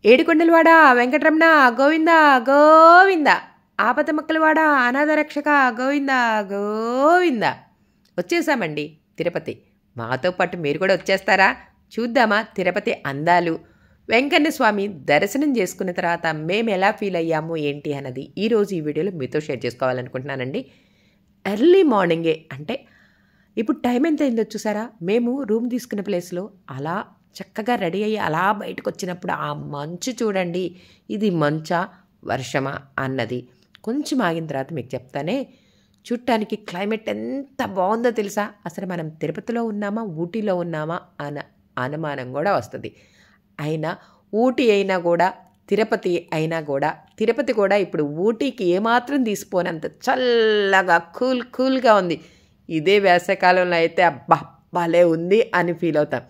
ఏడుకొండలవాడ వెంకటరమణ గోవింద గోవింద ఆపదమక్కలవాడ అనాథ రక్షక గోవింద గోవింద. వచ్చేసామండి తిరుపతి. మాతో పాటు మీరు కూడా వచ్చేస్తారా? చూద్దామా తిరుపతి అందాలు. వెంకన్న స్వామి దర్శనం చేసుకున్న తర్వాత మేము ఎలా ఫీల్ అయ్యాము ఏంటి అన్నది ఈరోజు ఈ వీడియోలో మీతో షేర్ చేసుకోవాలనుకుంటున్నానండి. ఎర్లీ మార్నింగే, అంటే ఇప్పుడు టైం ఎంత అయిందో చూసారా? మేము రూమ్ తీసుకున్న ప్లేస్లో అలా చక్కగా రెడీ అయ్యి అలా బయటకు వచ్చినప్పుడు ఆ మంచు చూడండి. ఇది మంచా వర్షమా అన్నది కొంచెం ఆగిన తర్వాత మీకు చెప్తానే. చూడటానికి క్లైమేట్ ఎంత బాగుందో తెలుసా? అసలు మనం తిరుపతిలో ఉన్నామా ఊటీలో ఉన్నామా అన్న అనుమానం కూడా వస్తుంది. అయినా ఊటీ అయినా కూడా తిరుపతి అయినా కూడా, తిరుపతి కూడా ఇప్పుడు ఊటీకి ఏమాత్రం తీసిపోనంత చల్లగా కూల్గా ఉంది. ఇదే వేసవికాలంలో అయితే అబ్బా భలే ఉంది అని ఫీల్ అవుతాం.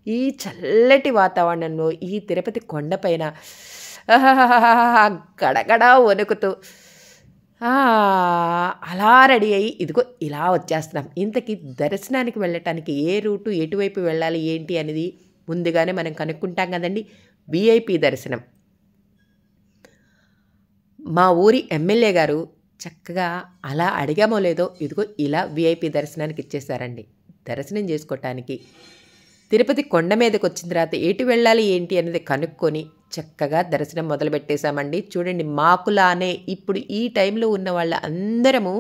ఈ చల్లటి వాతావరణంలో ఈ తిరుపతి కొండపైన గడగడ వణుకుతూ అలా రెడీ అయ్యి ఇదిగో ఇలా వచ్చేస్తున్నాం. ఇంతకీ దర్శనానికి వెళ్ళటానికి ఏ రూటు, ఎటువైపు వెళ్ళాలి ఏంటి అనేది ముందుగానే మనం కనుక్కుంటాం కదండి. విఐపి దర్శనం. మా ఊరి ఎమ్మెల్యే గారు చక్కగా అలా అడిగామో లేదో ఇదిగో ఇలా విఐపి దర్శనానికి ఇచ్చేసారండి. దర్శనం చేసుకోవటానికి తిరుపతి కొండ మీదకి వచ్చిన తర్వాత ఎటు వెళ్ళాలి ఏంటి అనేది కనుక్కొని చక్కగా దర్శనం మొదలు పెట్టేశామండి. చూడండి, మాకులానే ఇప్పుడు ఈ టైంలో ఉన్న వాళ్ళ అందరము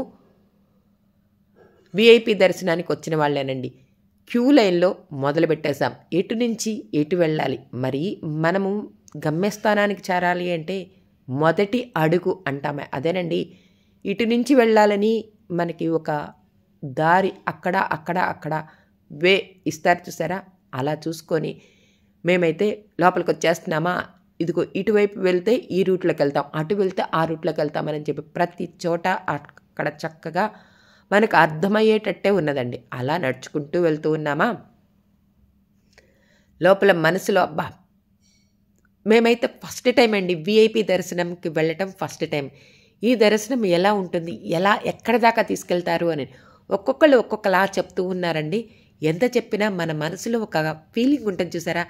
విఐపి దర్శనానికి వచ్చిన వాళ్ళేనండి. క్యూ లైన్లో మొదలు పెట్టేశాం. ఎటు నుంచి ఎటు వెళ్ళాలి, మరి మనము గమ్యస్థానానికి చేరాలి అంటే మొదటి అడుగు అంటామే అదేనండి. ఇటు నుంచి వెళ్ళాలని మనకి ఒక దారి అక్కడ వే ఇస్తారు చూసారా? అలా చూసుకొని మేమైతే లోపలికి వచ్చేస్తున్నామా, ఇదిగో ఇటువైపు వెళ్తే ఈ రూట్లోకి వెళ్తాం, అటు వెళ్తే ఆ రూట్లోకి వెళ్తామని చెప్పి ప్రతి చోట అక్కడ చక్కగా మనకు అర్థమయ్యేటట్టే ఉన్నదండి. అలా నడుచుకుంటూ వెళ్తూ ఉన్నామా, లోపల మనసులో అబ్బా మేమైతే ఫస్ట్ టైం అండి విఐపి దర్శనంకి వెళ్ళటం ఫస్ట్ టైం. ఈ దర్శనం ఎలా ఉంటుంది, ఎక్కడ దాకా తీసుకెళ్తారు అని ఒక్కొక్కళ్ళు ఒక్కొక్కలా చెప్తూ ఉన్నారండి. ఎంత చెప్పినా మన మనసులో ఒక ఫీలింగ్ ఉంటుంది చూసారా?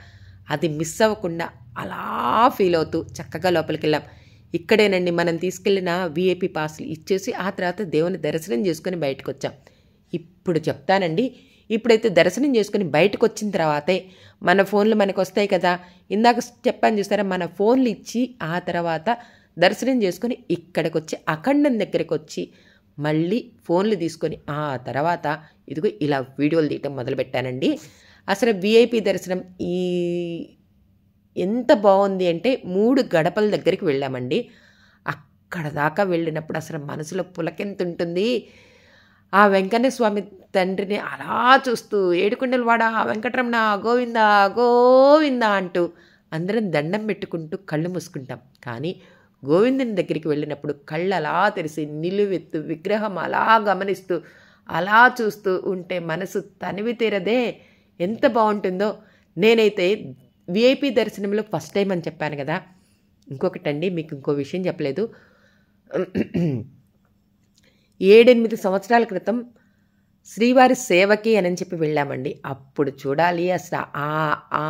అది మిస్ అవ్వకుండా అలా ఫీల్ అవుతూ చక్కగా లోపలికి వెళ్ళాం. ఇక్కడేనండి మనం తీసుకెళ్ళిన విఐపి పాస్లు ఇచ్చేసి ఆ తర్వాత దేవుని దర్శనం చేసుకొని బయటకు వచ్చాం. ఇప్పుడు చెప్తానండి. ఇప్పుడైతే దర్శనం చేసుకొని బయటకు వచ్చిన తర్వాతే మన ఫోన్లు మనకు వస్తాయి కదా. ఇందాక చెప్పాను చూసారా? మన ఫోన్లు ఇచ్చి ఆ తర్వాత దర్శనం చేసుకొని ఇక్కడికి వచ్చి అఖండం దగ్గరికి వచ్చి మళ్ళీ ఫోన్లు తీసుకొని ఆ తర్వాత ఇదిగో ఇలా వీడియోలు తీయటం మొదలుపెట్టానండి. అసలు విఐపి దర్శనం ఎంత బాగుంది అంటే 3 గడపల దగ్గరికి వెళ్ళామండి. అక్కడ దాకా వెళ్ళినప్పుడు అసలు మనసులో పులకెంత ఉంటుంది. ఆ వెంకన్న స్వామి తండ్రిని అలా చూస్తూ ఏడుకొండలవాడ వెంకటరమణ గోవింద గోవింద అంటూ అందరం దండం పెట్టుకుంటూ కళ్ళు మూసుకుంటాం. కానీ గోవిందుని దగ్గరికి వెళ్ళినప్పుడు కళ్ళు అలా తెరిసి నిలువెత్తు విగ్రహం అలా గమనిస్తూ అలా చూస్తూ ఉంటే మనసు తనివి తీరదే. ఎంత బాగుంటుందో. నేనైతే విఐపి దర్శనంలో ఫస్ట్ టైం అని చెప్పాను కదా. ఇంకొకటండి, మీకు ఇంకో విషయం చెప్పలేదు. 7-8 సంవత్సరాల క్రితం శ్రీవారి సేవకి అని చెప్పి వెళ్ళామండి. అప్పుడు చూడాలి అసలు ఆ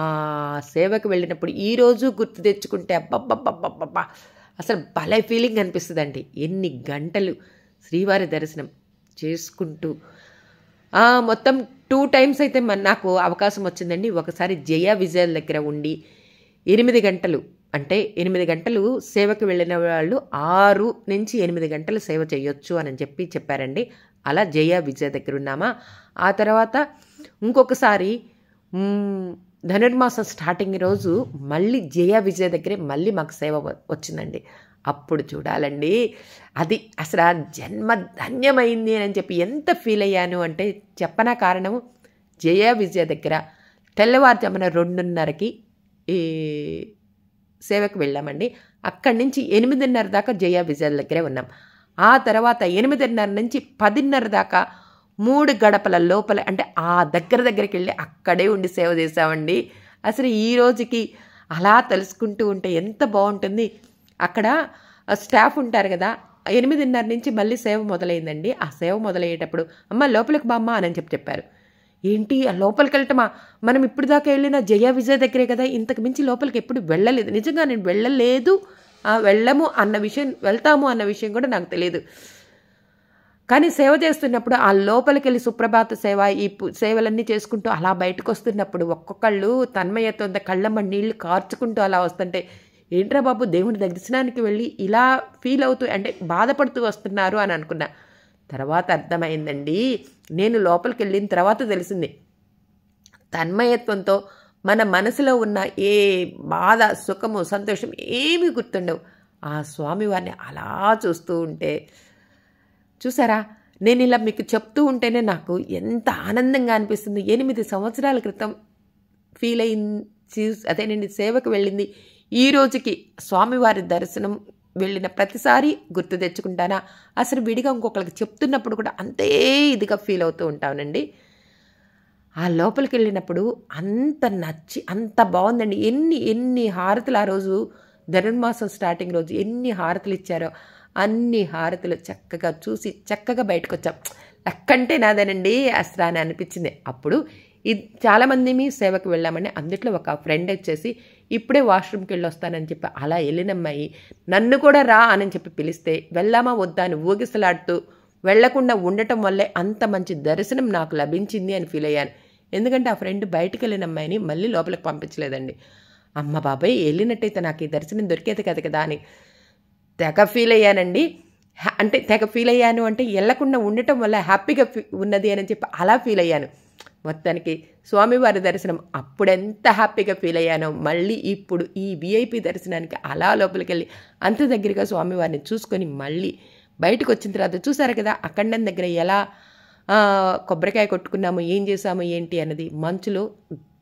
సేవకి వెళ్ళినప్పుడు ఈరోజు గుర్తు తెచ్చుకుంటే అబ్బబ్బబ్బబ్బబ్బా అసలు భలే ఫీలింగ్ అనిపిస్తుందండి. ఎన్ని గంటలు శ్రీవారి దర్శనం చేసుకుంటూ మొత్తం 2 టైమ్స్ అయితే నాకు అవకాశం వచ్చిందండి. ఒకసారి జయ విజయ్ దగ్గర ఉండి 8 గంటలు, అంటే 8 గంటలు సేవకి వెళ్ళిన వాళ్ళు 6 నుంచి 8 గంటలు సేవ చేయొచ్చు అని చెప్పి చెప్పారండి. అలా జయ విజయ్ దగ్గర ఉన్నామా. ఆ తర్వాత ఇంకొకసారి ధనుర్మాసం స్టార్టింగ్ రోజు మళ్ళీ జయ విజయ్ దగ్గరే మళ్ళీ మాకు సేవ వచ్చిందండి. అప్పుడు చూడాలండి, అది అసలు ఆ జన్మ ధన్యమైంది అని చెప్పి ఎంత ఫీల్ అయ్యాను అంటే చెప్పనా కారణము. జయ విజయ దగ్గర తెల్లవారుజామున 2:30కి సేవకు వెళ్ళామండి. అక్కడి నుంచి 8:30 దాకా జయ విజయ దగ్గరే ఉన్నాం. ఆ తర్వాత 8:30 నుంచి 10:30 దాకా 3 గడపల లోపల, అంటే ఆ దగ్గరికి వెళ్ళి అక్కడే ఉండి సేవ చేసామండి. అసలు ఈ రోజుకి అలా తెలుసుకుంటూ ఉంటే ఎంత బాగుంటుంది. అక్కడ స్టాఫ్ ఉంటారు కదా, 8:30 నుంచి మళ్ళీ సేవ మొదలైందండి. ఆ సేవ మొదలయ్యేటప్పుడు అమ్మ లోపలికి బామ్మ అని చెప్పారు. ఏంటి ఆ లోపలికి వెళ్ళటమా? మనం ఇప్పుడు దాకా వెళ్ళిన జయ విజయ్ దగ్గరే కదా, ఇంతకు మించి లోపలికి ఎప్పుడు వెళ్ళలేదు. నిజంగా నేను వెళ్ళలేదు, వెళ్ళము అన్న విషయం, వెళ్తాము అన్న విషయం కూడా నాకు తెలియదు. కానీ సేవ చేస్తున్నప్పుడు ఆ లోపలికి వెళ్ళి సుప్రభాత సేవ, ఈ సేవలన్నీ చేసుకుంటూ అలా బయటకు వస్తున్నప్పుడు ఒక్కొక్కళ్ళు తన్మయత్వంతో కళ్ళమ్మ నీళ్లు కార్చుకుంటూ అలా వస్తుంటే, ఏంట్రా బాబు దేవుని దర్శనానికి వెళ్ళి ఇలా ఫీల్ అవుతూ అంటే బాధపడుతూ వస్తున్నారు అని అనుకున్నా. తర్వాత అర్థమైందండి, నేను లోపలికి వెళ్ళిన తర్వాత తెలిసింది, తన్మయత్వంతో మన మనసులో ఉన్న ఏ బాధ, సుఖము, సంతోషం ఏమీ గుర్తుండవు. ఆ స్వామివారిని అలా చూస్తూ ఉంటే, చూసారా, నేను ఇలా మీకు చెప్తూ ఉంటేనే నాకు ఎంత ఆనందంగా అనిపిస్తుంది. 8 సంవత్సరాల క్రితం ఫీల్ అయింది, అదే నేను సేవకు వెళ్ళింది, ఈ రోజుకి స్వామివారి దర్శనం వెళ్ళిన ప్రతిసారి గుర్తు తెచ్చుకుంటానా, అసలు విడిగా ఇంకొకరికి చెప్తున్నప్పుడు కూడా అంతే ఇదిగా ఫీల్ అవుతూ ఉంటానండి. ఆ లోపలికి వెళ్ళినప్పుడు అంత నచ్చి అంత బాగుందండి. ఎన్ని హారతులు ఆ రోజు ధనుర్మాసం స్టార్టింగ్ రోజు ఎన్ని హారతులు ఇచ్చారో అన్ని హారతులు చక్కగా చూసి చక్కగా బయటకు వచ్చాం. లక్కంటే నాదేనండి అసలు అని అనిపించింది. అప్పుడు చాలామంది మీ సేవకు వెళ్ళామని, అందుట్లో ఒక ఫ్రెండ్ వచ్చేసి ఇప్పుడే వాష్రూమ్కి వెళ్ళి వస్తానని చెప్పి అలా వెళ్ళినమ్మాయి నన్ను కూడా రా అని చెప్పి పిలిస్తే వెళ్ళామా వద్దా అని ఊగిసలాడుతూ వెళ్లకుండా ఉండటం వల్లే అంత మంచి దర్శనం నాకు లభించింది అని ఫీల్ అయ్యాను. ఎందుకంటే ఆ ఫ్రెండ్ బయటకు వెళ్ళిన అమ్మాయిని మళ్ళీ లోపలికి పంపించలేదండి. అమ్మ బాబాయ్, వెళ్ళినట్టయితే నాకు ఈ దర్శనం దొరికేది కదా అని తెగ ఫీల్ అయ్యానండి. అంటే తెగ ఫీల్ అయ్యాను అంటే వెళ్లకుండా ఉండటం వల్ల హ్యాపీగా ఉన్నది అని చెప్పి అలా ఫీల్ అయ్యాను. మొత్తానికి స్వామివారి దర్శనం అప్పుడెంత హ్యాపీగా ఫీల్ అయ్యానో మళ్ళీ ఇప్పుడు ఈ విఐపి దర్శనానికి అలా లోపలికి వెళ్ళి అంత దగ్గరగా స్వామివారిని చూసుకొని మళ్ళీ బయటకు వచ్చిన తర్వాత చూసారు కదా, అఖండం దగ్గర ఎలా కొబ్బరికాయ కొట్టుకున్నాము, ఏం చేసాము ఏంటి అన్నది. మంచులో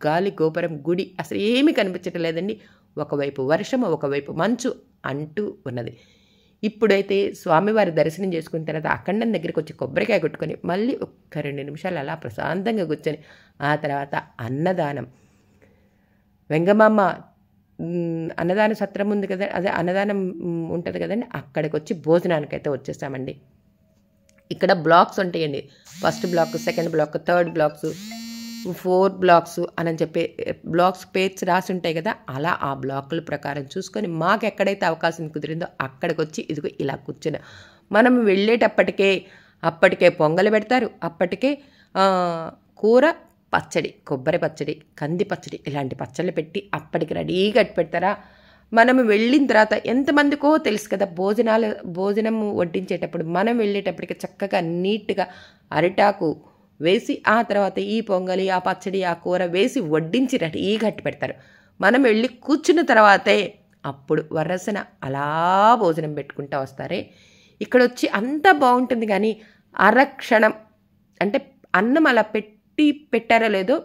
గాలి గోపురం గుడి అసలు ఏమీ కనిపించటం లేదండి. ఒకవైపు వర్షము, ఒకవైపు మంచు అంటూ ఉన్నది. ఇప్పుడైతే స్వామివారి దర్శనం చేసుకున్న తర్వాత అఖండం దగ్గరికి వచ్చి కొబ్బరికాయ కొట్టుకొని మళ్ళీ ఒక్క 2 నిమిషాలు అలా ప్రశాంతంగా కూర్చొని ఆ తర్వాత అన్నదానం, వెంగమామ అన్నదాన సత్రం ఉంది కదా, అదే అన్నదానం ఉంటుంది కదండి, అక్కడికి వచ్చి భోజనానికైతే వచ్చేసామండి. ఇక్కడ బ్లాక్స్ ఉంటాయండి, first block, second block, third blocks, 4 blocks అని చెప్పి బ్లాక్స్ పేర్స్ రాసి ఉంటాయి కదా, అలా ఆ బ్లాకుల ప్రకారం చూసుకొని మాకు ఎక్కడైతే అవకాశం కుదిరిందో అక్కడికి వచ్చి ఇదిగో ఇలా కూర్చుని మనం వెళ్ళేటప్పటికే అప్పటికే పొంగలు పెడతారు, అప్పటికే కూర, పచ్చడి, కొబ్బరి పచ్చడి, కంది పచ్చడి, ఇలాంటి పచ్చళ్ళు పెట్టి అప్పటికి రెడీగా పెడతారా. మనం వెళ్ళిన తర్వాత ఎంతమందికో తెలుసు కదా, భోజనం వడ్డించేటప్పుడు మనం వెళ్ళేటప్పటికి చక్కగా నీట్గా అరిటాకు వేసి ఆ తర్వాత ఈ పొంగలి, ఆ పచ్చడి, ఆ కూర వేసి వడ్డించి రెడీగా పెడతారు. మనం వెళ్ళి కూర్చున్న తర్వాతే అప్పుడు వరసన అలా భోజనం పెట్టుకుంటూ వస్తారే. ఇక్కడ వచ్చి అంతా బాగుంటుంది కానీ అరక్షణం అంటే అన్నం అలా పెట్టారో లేదో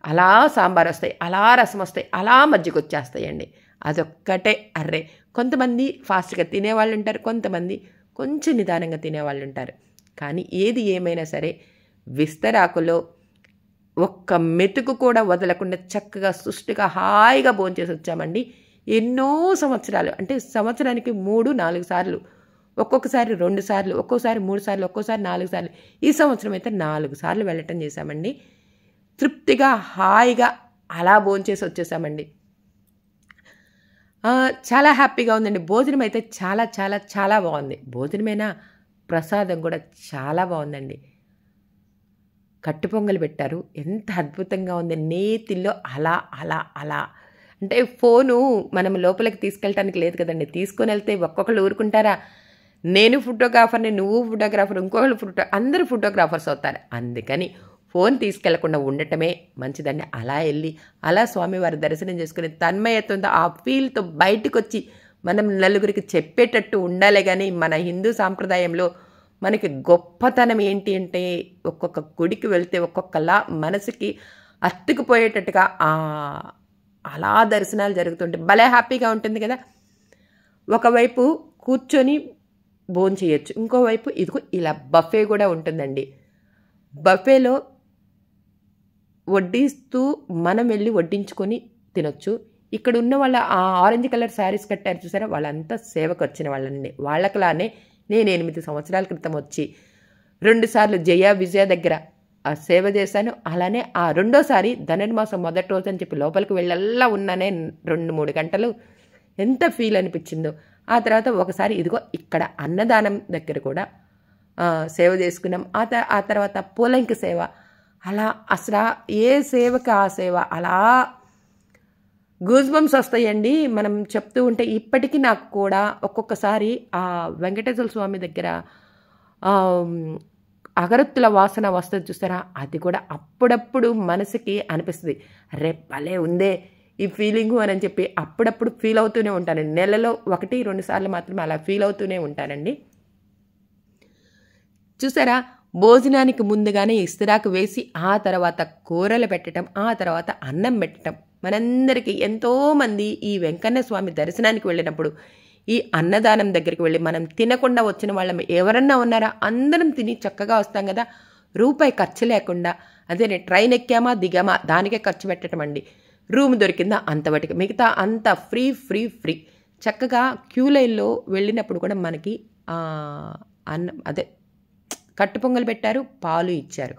అలా సాంబార్ వస్తాయి, అలా రసం వస్తాయి, అలా మజ్జిగ వచ్చేస్తాయండి. అదొక్కటే అర్రే. కొంతమంది ఫాస్ట్గా తినేవాళ్ళు ఉంటారు, కొంతమంది కొంచెం నిదానంగా తినేవాళ్ళు ఉంటారు. కానీ ఏది ఏమైనా సరే విస్తరాకులో ఒక్క మెతుకు కూడా వదలకుండా చక్కగా సుష్టిగా హాయిగా భోంచేసి వచ్చామండి. ఎన్నో సంవత్సరాలు అంటే సంవత్సరానికి 3-4 సార్లు, ఒక్కొక్కసారి 2 సార్లు, ఒక్కోసారి 3 సార్లు, ఒక్కోసారి 4 సార్లు, ఈ సంవత్సరం అయితే 4 సార్లు వెళ్ళటం చేశామండి. తృప్తిగా హాయిగా అలా భోంచేసి వచ్చేసామండి. చాలా హ్యాపీగా ఉందండి. భోజనం అయితే చాలా చాలా చాలా బాగుంది. భోజనమైనా ప్రసాదం కూడా చాలా బాగుందండి. కట్టు పొంగలు పెట్టారు, ఎంత అద్భుతంగా ఉంది. నేతిలో అలా అలా అలా అంటే ఫోను మనం లోపలికి తీసుకెళ్ళటానికి లేదు కదండి, తీసుకొని వెళ్తే ఒక్కొక్కళ్ళు ఊరుకుంటారా. నేను ఫోటోగ్రాఫర్ని, నువ్వు ఫోటోగ్రాఫర్, ఇంకొకళ్ళు అందరూ ఫోటోగ్రాఫర్స్ అవుతారు. అందుకని ఫోన్ తీసుకెళ్లకుండా ఉండటమే మంచిదండి. అలా వెళ్ళి అలా స్వామివారి దర్శనం చేసుకుని తన్మయత్వంతో ఆ ఫీల్తో బయటకు వచ్చి మనం నలుగురికి చెప్పేటట్టు ఉండాలి. కానీ మన హిందూ సాంప్రదాయంలో మనకి గొప్పతనం ఏంటి అంటే ఒక్కొక్క గుడికి వెళ్తే ఒక్కొక్కలా మనసుకి అత్తుకుపోయేటట్టుగా అలా దర్శనాలు జరుగుతుంటే భలే హ్యాపీగా ఉంటుంది కదా. ఒకవైపు కూర్చొని భోంచేయచ్చు, ఇంకోవైపు ఇదిగో ఇలా బఫే కూడా ఉంటుందండి. బఫేలో వడ్డిస్తూ మనం వెళ్ళి వడ్డించుకొని తినొచ్చు. ఇక్కడ ఉన్న వాళ్ళ ఆ ఆరెంజ్ కలర్ శారీస్ కట్టారు చూసారా, వాళ్ళంతా సేవకు వచ్చిన వాళ్ళండి. వాళ్ళకలానే నేను 8 సంవత్సరాల క్రితం వచ్చి 2 సార్లు జయ విజయ దగ్గర సేవ చేశాను. అలానే ఆ రెండోసారి ధనుర్మాసం మొదటి రోజు అని చెప్పి లోపలికి వెళ్ళల్లా ఉన్నానే 2-3 గంటలు ఎంత ఫీల్ అనిపించిందో. ఆ తర్వాత ఒకసారి ఇదిగో ఇక్కడ అన్నదానం దగ్గర కూడా సేవ చేసుకున్నాం. ఆ తర్వాత పూలంకి సేవ, అలా అసలు ఏ సేవకి ఆ సేవ అలా గూస్ బంప్స్ వస్తాయండి. మనం చెప్తూ ఉంటే ఇప్పటికీ నాకు కూడా ఒక్కొక్కసారి ఆ వెంకటేశ్వర స్వామి దగ్గర అగరత్తుల వాసన వస్తుంది చూస్తారా, అది కూడా అప్పుడప్పుడు మనసుకి అనిపిస్తుంది, అరే భలే ఉందే ఈ ఫీలింగు అని చెప్పి అప్పుడప్పుడు ఫీల్ అవుతూనే ఉంటానండి. నెలలో 1-2 సార్లు మాత్రమే అలా ఫీల్ అవుతూనే ఉంటానండి. చూసారా, భోజనానికి ముందుగానే ఇస్తరాకు వేసి ఆ తర్వాత కూరలు పెట్టడం, ఆ తర్వాత అన్నం పెట్టడం. మనందరికీ ఎంతోమంది ఈ వెంకన్న స్వామి దర్శనానికి వెళ్ళినప్పుడు ఈ అన్నదానం దగ్గరికి వెళ్ళి మనం తినకుండా వచ్చిన వాళ్ళం ఎవరన్నా ఉన్నారా, అందరం తిని చక్కగా వస్తాం కదా, రూపాయి ఖర్చు లేకుండా. అదే ట్రైన్ ఎక్కామా దిగామా దానికే ఖర్చు పెట్టడం అండి. రూమ్ దొరికిందా అంతవరకు, మిగతా అంత ఫ్రీ ఫ్రీ ఫ్రీ. చక్కగా క్యూ లైన్లో వెళ్ళినప్పుడు కూడా మనకి అన్నం అదే కట్టు పొంగలు పెట్టారు, పాలు ఇచ్చారు.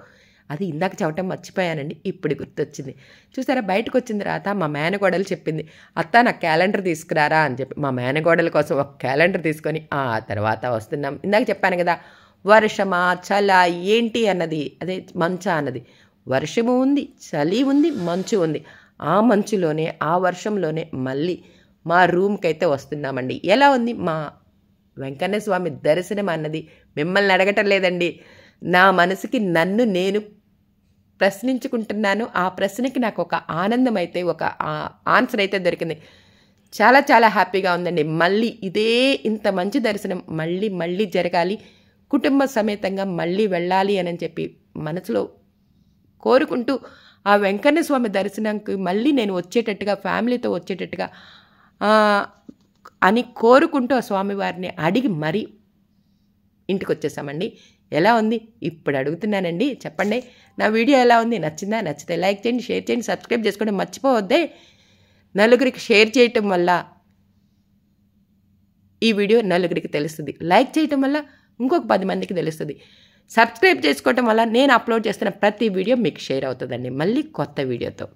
అది ఇందాక చెప్పటం మర్చిపోయానండి, ఇప్పుడు గుర్తొచ్చింది. చూసారా, బయటకు వచ్చిన తర్వాత మా మేనగోడలు చెప్పింది, అత్త నాకు క్యాలెండర్ తీసుకురారా అని చెప్పి. మా మేనగోడల కోసం ఒక క్యాలెండర్ తీసుకొని ఆ తర్వాత వస్తున్నాం. ఇందాక చెప్పాను కదా, వర్షమా చల ఏంటి అన్నది, అదే మంచా అన్నది. వర్షము ఉంది, చలి ఉంది, మంచు ఉంది. ఆ మంచులోనే ఆ వర్షంలోనే మళ్ళీ మా రూమ్కి అయితే వస్తున్నామండి. ఎలా ఉంది మా వెంకన్న స్వామి దర్శనం అన్నది మిమ్మల్ని అడగటం లేదండి, నా మనసుకి నన్ను నేను ప్రశ్నించుకుంటున్నాను. ఆ ప్రశ్నకి నాకు ఒక ఆనందం అయితే, ఒక ఆన్సర్ అయితే దొరికింది. చాలా చాలా హ్యాపీగా ఉందండి. మళ్ళీ ఇదే ఇంత మంచి దర్శనం మళ్ళీ మళ్ళీ జరగాలి, కుటుంబ సమేతంగా మళ్ళీ వెళ్ళాలి అని చెప్పి మనసులో కోరుకుంటూ ఆ వెంకన్న స్వామి దర్శనంకి మళ్ళీ నేను వచ్చేటట్టుగా, ఫ్యామిలీతో వచ్చేటట్టుగా అని కోరుకుంటూ ఆ స్వామివారిని అడిగి మరీ ఇంటికి వచ్చేసామండి. ఎలా ఉంది ఇప్పుడు అడుగుతున్నానండి, చెప్పండి. నా వీడియో ఎలా ఉంది, నచ్చిందా? నచ్చితే లైక్ చేయండి, షేర్ చేయండి, సబ్స్క్రైబ్ చేసుకోవడం మర్చిపోవద్దే. నలుగురికి షేర్ చేయటం వల్ల ఈ వీడియో నలుగురికి తెలుస్తుంది. లైక్ చేయటం వల్ల ఇంకొక 10 మందికి తెలుస్తుంది. సబ్స్క్రైబ్ చేసుకోవటం వల్ల నేను అప్లోడ్ చేస్తున్న ప్రతి వీడియో మీకు షేర్ అవుతుందండి, మళ్ళీ కొత్త వీడియోతో.